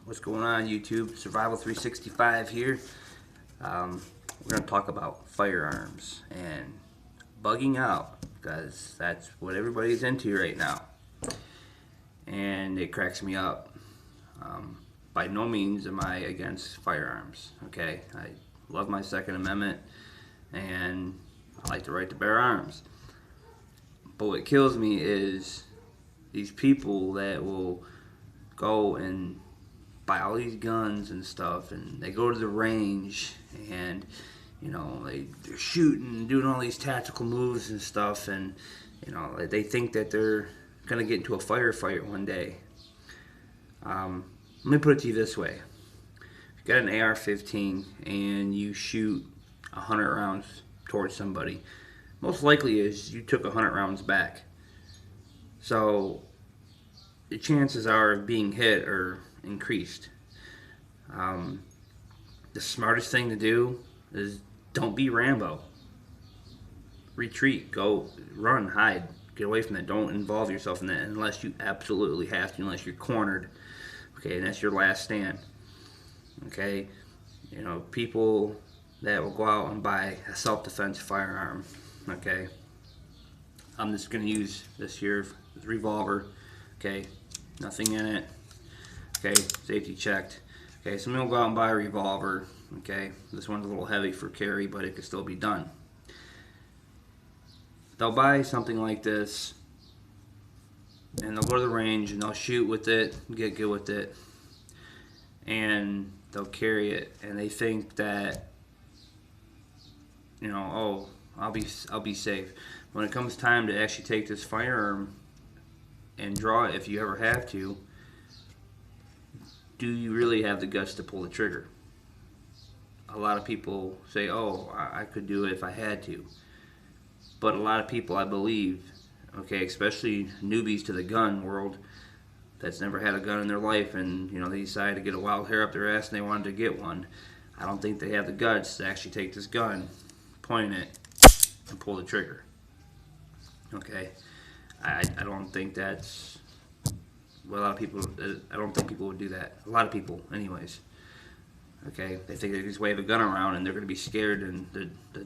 What's going on, YouTube? Survival 365 here. We're going to talk about firearms and bugging out because that's what everybody's into right now. And it cracks me up. By no means am I against firearms, okay? I love my Second Amendment and I like the right to bear arms. But what kills me is these people that will go and buy all these guns and stuff, and they go to the range and they're shooting, doing all these tactical moves and stuff, and they think that they're gonna get into a firefight one day. Let me put it to you this way: if you got an AR-15 and you shoot 100 rounds towards somebody, most likely is you took 100 rounds back. So the chances are of being hit are increased. The smartest thing to do is don't be Rambo. Retreat, go, run, hide, get away from that. Don't involve yourself in that unless you absolutely have to, unless you're cornered. Okay, and that's your last stand. Okay, people that will go out and buy a self-defense firearm. Okay, I'm just gonna use this here, this revolver. Okay, nothing in it. Okay, safety checked. Okay, so I'm gonna go out and buy a revolver. Okay, this one's a little heavy for carry, but it can still be done. They'll buy something like this, and they'll go to the range and they'll shoot with it, get good with it, and they'll carry it, and they think that, oh, I'll be safe. When it comes time to actually take this firearm and draw it, if you ever have to, do you really have the guts to pull the trigger? A lot of people say, oh, I could do it if I had to. But a lot of people, I believe, okay, especially newbies to the gun world that's never had a gun in their life, and they decide to get a wild hair up their ass and they wanted to get one, I don't think they have the guts to actually take this gun, point it, and pull the trigger. Okay, I don't think that's what a lot of people. I don't think people would do that. A lot of people, anyways. Okay, they think they just wave a gun around and they're going to be scared, and the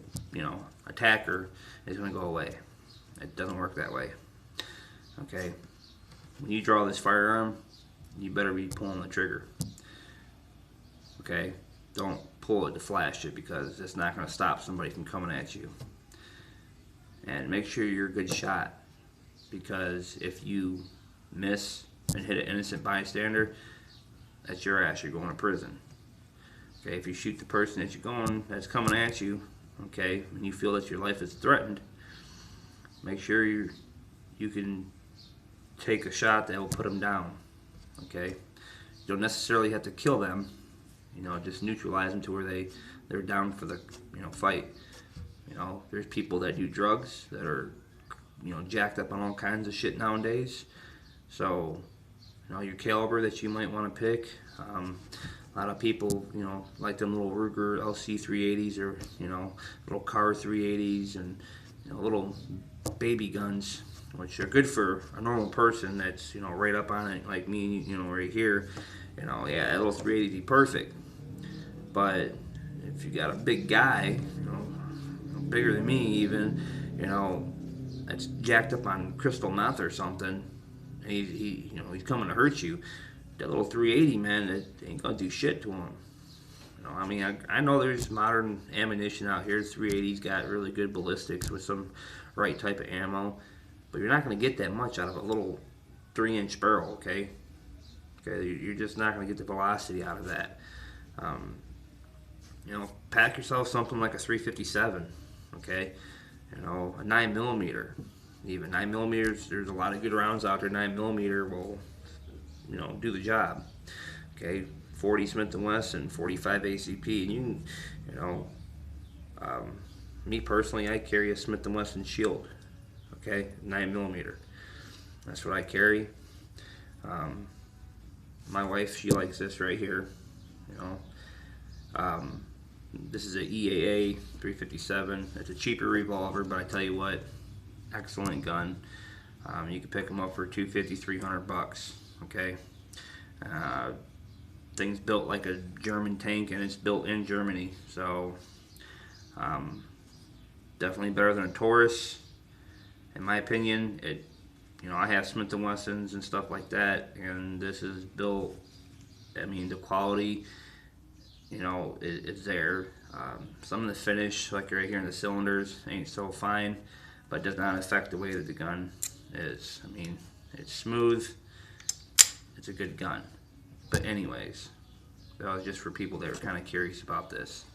attacker is going to go away. It doesn't work that way. Okay, when you draw this firearm, you better be pulling the trigger. Okay, don't pull it to flash it, because it's not going to stop somebody from coming at you. And make sure you're a good shot, because if you miss and hit an innocent bystander, that's your ass. You're going to prison. Okay, if you shoot the person that's coming at you, okay, and you feel that your life is threatened, make sure you can take a shot that will put them down. Okay, you don't necessarily have to kill them. Just neutralize them to where they're down for the fight. There's people that do drugs that are jacked up on all kinds of shit nowadays. So your caliber that you might want to pick. A lot of people, like them little Ruger LC 380s, or little Car 380s, and little baby guns, which are good for a normal person that's right up on it, like me, right here. Yeah, that little 380 would be perfect. But if you got a big guy, bigger than me even, that's jacked up on crystal meth or something, and he's coming to hurt you. That little 380, man, it ain't gonna do shit to him. I know there's modern ammunition out here. 380's got really good ballistics with some right type of ammo, but you're not gonna get that much out of a little 3-inch barrel. Okay, you're just not gonna get the velocity out of that. Pack yourself something like a 357. Okay, a 9mm. Even 9mm, there's a lot of good rounds out there. 9mm will do the job. Okay, 40 Smith & Wesson, 45 ACP, and me personally, I carry a Smith & Wesson Shield. Okay, 9mm. That's what I carry. My wife, she likes this right here. This is a EAA 357. It's a cheaper revolver, but I tell you what, excellent gun. You can pick them up for $250, $300. Okay, Thing's built like a German tank, and it's built in Germany. So definitely better than a Taurus, in my opinion. I have Smith and Wessons and stuff like that, and this is built. I mean, the quality, it's there. Some of the finish, like right here in the cylinders, ain't so fine, but does not affect the way that the gun is. I mean, it's smooth. It's a good gun. But anyways, that was just for people that were kind of curious about this.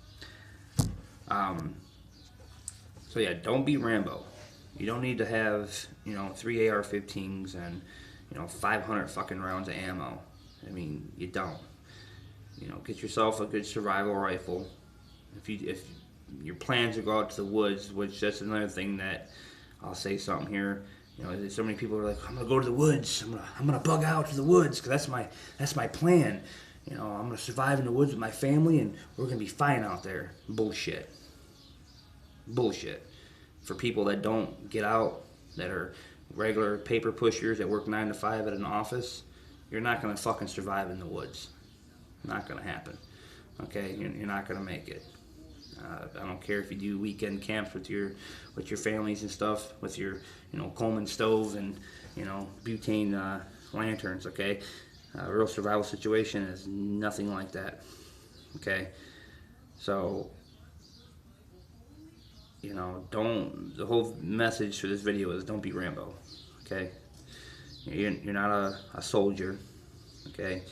So yeah, don't be Rambo. You don't need to have, 3 AR-15s and, 500 fucking rounds of ammo. I mean, you don't. Get yourself a good survival rifle. If your plans to go out to the woods, which that's another thing that I'll say something here. So many people are like, I'm gonna go to the woods. I'm gonna bug out to the woods because that's my plan. I'm gonna survive in the woods with my family and we're gonna be fine out there. Bullshit. For people that don't get out, that are regular paper pushers that work 9 to 5 at an office, you're not gonna fucking survive in the woods. Not gonna happen. Okay, you're not gonna make it. I don't care if you do weekend camps with your families and stuff, with your Coleman stove and butane lanterns. Okay, a real survival situation is nothing like that. Okay, so the whole message for this video is don't be Rambo. Okay, you're not a soldier. Okay.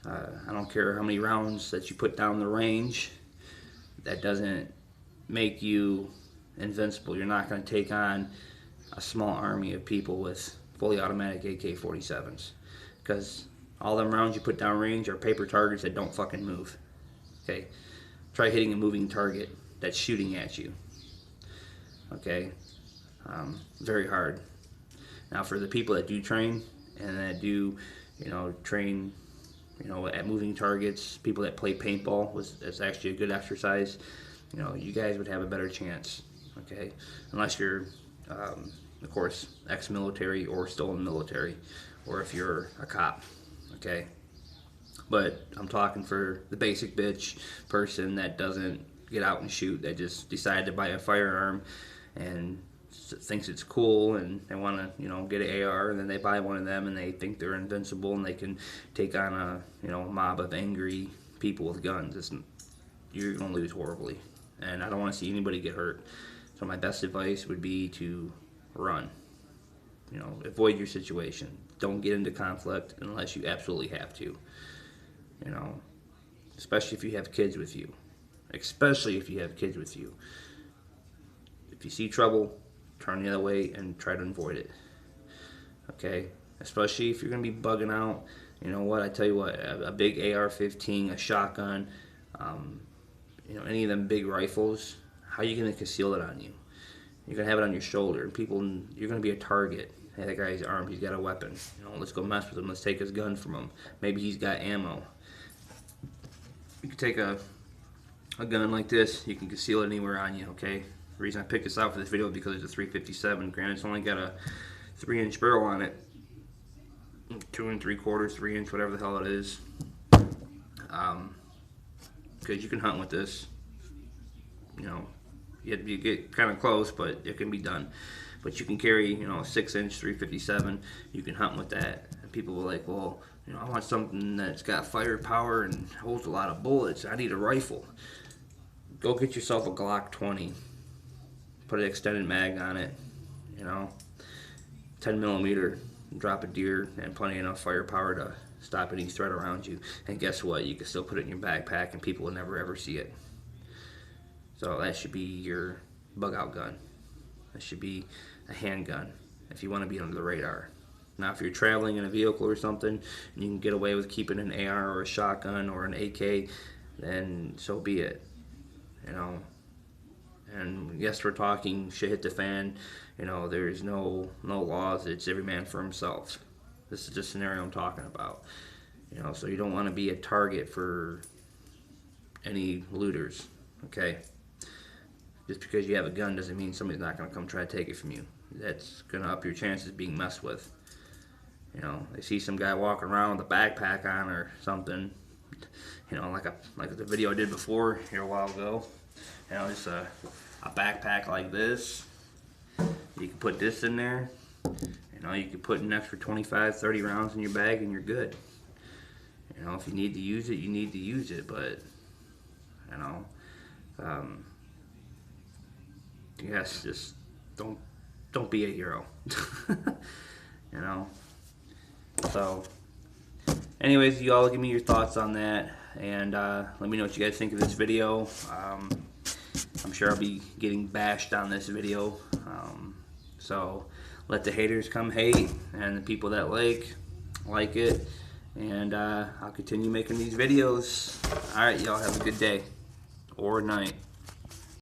I don't care how many rounds that you put down the range. That doesn't make you invincible. You're not going to take on a small army of people with fully automatic AK-47s. Because all them rounds you put down range are paper targets that don't fucking move. Okay? Try hitting a moving target that's shooting at you. Okay? Very hard. Now for the people that do train and that do, train at moving targets, people that play paintball, it's actually a good exercise. You guys would have a better chance, okay? Unless you're, of course, ex-military or still in the military, or if you're a cop, okay? But I'm talking for the basic bitch person that doesn't get out and shoot, that just decided to buy a firearm and thinks it's cool and they want to get an AR, and then they buy one of them and they think they're invincible and they can take on a mob of angry people with guns. You're gonna lose horribly, and I don't want to see anybody get hurt. So my best advice would be to run. Avoid your situation. Don't get into conflict unless you absolutely have to. Especially if you have kids with you. If you see trouble, turn the other way and try to avoid it. Okay? Especially if you're going to be bugging out. You know what? I tell you what, a big AR-15, a shotgun, any of them big rifles, how are you going to conceal it on you? You're going to have it on your shoulder. You're going to be a target. Hey, that guy's armed. He's got a weapon. Let's go mess with him. Let's take his gun from him. Maybe he's got ammo. You can take a gun like this. You can conceal it anywhere on you, okay? The reason I picked this out for this video is because it's a 357. Granted, it's only got a 3-inch barrel on it. 2 3/4, 3-inch, whatever the hell it is. Because you can hunt with this. You have to get kind of close, but it can be done. But you can carry, a 6-inch 357. You can hunt with that. And people were like, well, I want something that's got firepower and holds a lot of bullets. I need a rifle. Go get yourself a Glock 20. Put an extended mag on it, 10 millimeter, drop a deer, and plenty enough firepower to stop any threat around you. And guess what? You can still put it in your backpack and people will never ever see it. So that should be your bug out gun. That should be a handgun if you want to be under the radar. Now if you're traveling in a vehicle or something and you can get away with keeping an AR or a shotgun or an AK, then so be it. And yes, we're talking shit hit the fan. There's no laws. It's every man for himself. This is the scenario I'm talking about. So you don't want to be a target for any looters. Okay. Just because you have a gun doesn't mean somebody's not going to come try to take it from you. That's going to up your chances of being messed with. They see some guy walking around with a backpack on or something. you know, like the video I did before here a while ago. You know, just a backpack like this. You can put this in there. You know, you can put an extra 25, 30 rounds in your bag and you're good. You know, if you need to use it, you need to use it, but, you know, yes, just don't be a hero. You know. So, anyways, you all give me your thoughts on that, and let me know what you guys think of this video. I'm sure I'll be getting bashed on this video, so let the haters come hate, and the people that like it, and I'll continue making these videos. Alright, y'all have a good day or night.